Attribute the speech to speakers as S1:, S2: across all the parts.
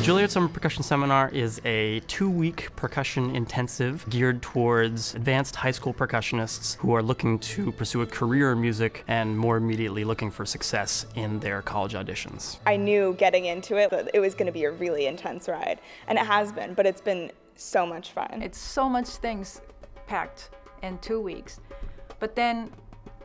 S1: Juilliard Summer Percussion Seminar is a 2-week percussion intensive geared towards advanced high school percussionists who are looking to pursue a career in music and more immediately looking for success in their college auditions.
S2: I knew getting into it that it was going to be a really intense ride, and it has been, but it's been so much fun.
S3: It's so much things packed in 2 weeks, but then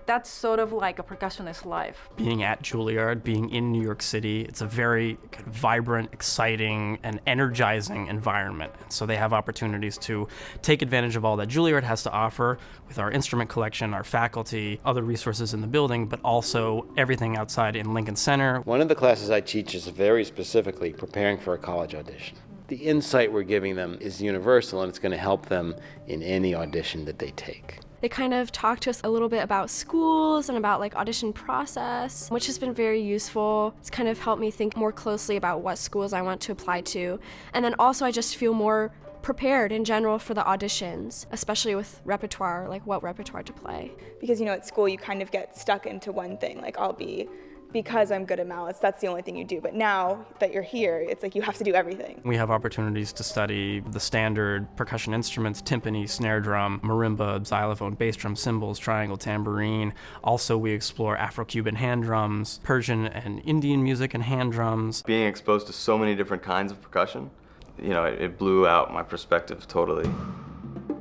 S3: that's sort of like a percussionist life.
S1: Being at Juilliard, being in New York City, it's a very kind of vibrant, exciting, and energizing environment. So they have opportunities to take advantage of all that Juilliard has to offer with our instrument collection, our faculty, other resources in the building, but also everything outside in Lincoln Center.
S4: One of the classes I teach is very specifically preparing for a college audition. The insight we're giving them is universal, and it's going to help them in any audition that they take.
S5: They kind of talked to us a little bit about schools and about like audition process, which has been very useful. It's kind of helped me think more closely about what schools I want to apply to. And then also I just feel more prepared in general for the auditions, especially with repertoire, like what repertoire to play.
S2: Because at school you kind of get stuck into one thing, like because I'm good at mallets, that's the only thing you do. But now that you're here, it's like you have to do everything.
S1: We have opportunities to study the standard percussion instruments, timpani, snare drum, marimba, xylophone, bass drum, cymbals, triangle, tambourine. Also, we explore Afro-Cuban hand drums, Persian and Indian music and hand drums.
S6: Being exposed to so many different kinds of percussion, it blew out my perspective totally.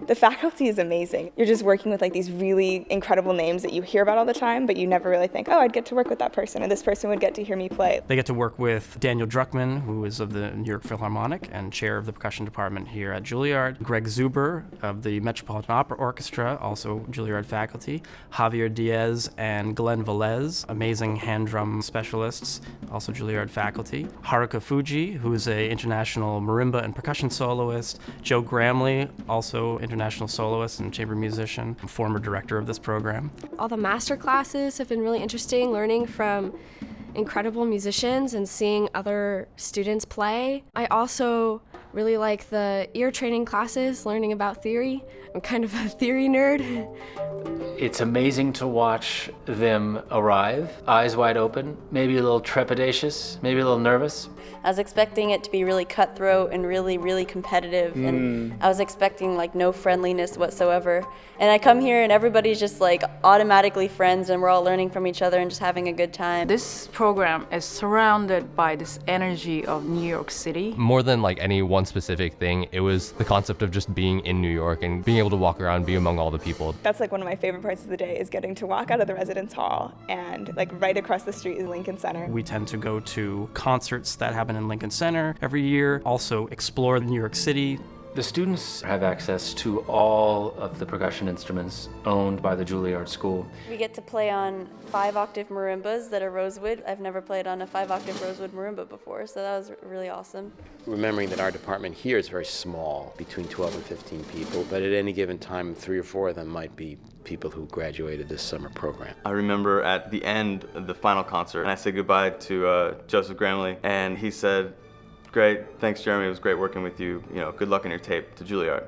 S2: The faculty is amazing. You're just working with like these really incredible names that you hear about all the time, but you never really think, oh, I'd get to work with that person, and this person would get to hear me play.
S1: They get to work with Daniel Druckmann, who is of the New York Philharmonic and chair of the percussion department here at Juilliard. Greg Zuber of the Metropolitan Opera Orchestra, also Juilliard faculty. Javier Diaz and Glenn Velez, amazing hand drum specialists, also Juilliard faculty. Haruka Fuji, who is an international marimba and percussion soloist. Joe Gramley, also international soloist and chamber musician, former director of this program.
S5: All the master classes have been really interesting, learning from incredible musicians and seeing other students play. I also really like the ear training classes, learning about theory. I'm kind of a theory nerd.
S7: It's amazing to watch them arrive, eyes wide open, maybe a little trepidatious, maybe a little nervous.
S8: I was expecting it to be really cutthroat and really, really competitive, and I was expecting like no friendliness whatsoever. And I come here and everybody's just like automatically friends, and we're all learning from each other and just having a good time.
S3: This program is surrounded by this energy of New York City.
S9: More than like any one specific thing, it was the concept of just being in New York and being able to walk around, be among all the people.
S2: That's like one of my favorite parts of the day, is getting to walk out of the residence hall, and like right across the street is Lincoln Center.
S1: We tend to go to concerts that happen in Lincoln Center every year, also explore New York City.
S7: The students have access to all of the percussion instruments owned by the Juilliard School.
S8: We get to play on 5-octave marimbas that are rosewood. I've never played on a 5-octave rosewood marimba before, so that was really awesome.
S4: Remembering that our department here is very small, between 12 and 15 people, but at any given time, 3 or 4 of them might be people who graduated this summer program.
S6: I remember at the end of the final concert, and I said goodbye to Joseph Gramley, and he said, "Great, thanks Jeremy, it was great working with you. Good luck on your tape to Juilliard."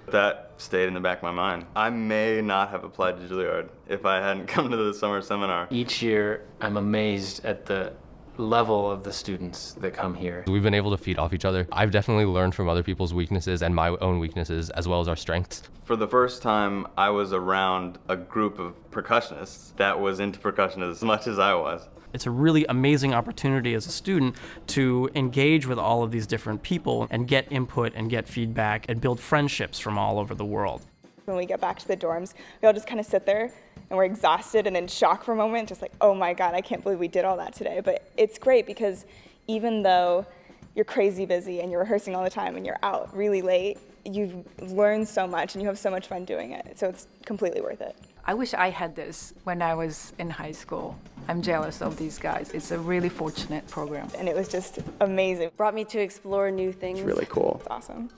S6: That stayed in the back of my mind. I may not have applied to Juilliard if I hadn't come to the summer seminar.
S7: Each year, I'm amazed at the level of the students that come here.
S9: We've been able to feed off each other. I've definitely learned from other people's weaknesses and my own weaknesses, as well as our strengths.
S6: For the first time, I was around a group of percussionists that was into percussion as much as I was.
S1: It's a really amazing opportunity as a student to engage with all of these different people and get input and get feedback and build friendships from all over the world.
S2: When we get back to the dorms, we all just kind of sit there and we're exhausted and in shock for a moment, just like, oh my God, I can't believe we did all that today. But it's great because even though you're crazy busy and you're rehearsing all the time and you're out really late, you've learned so much and you have so much fun doing it. So it's completely worth it.
S3: I wish I had this when I was in high school. I'm jealous of these guys. It's a really fortunate program.
S2: And it was just amazing.
S8: Brought me to explore new things.
S4: It's really cool.
S2: It's awesome.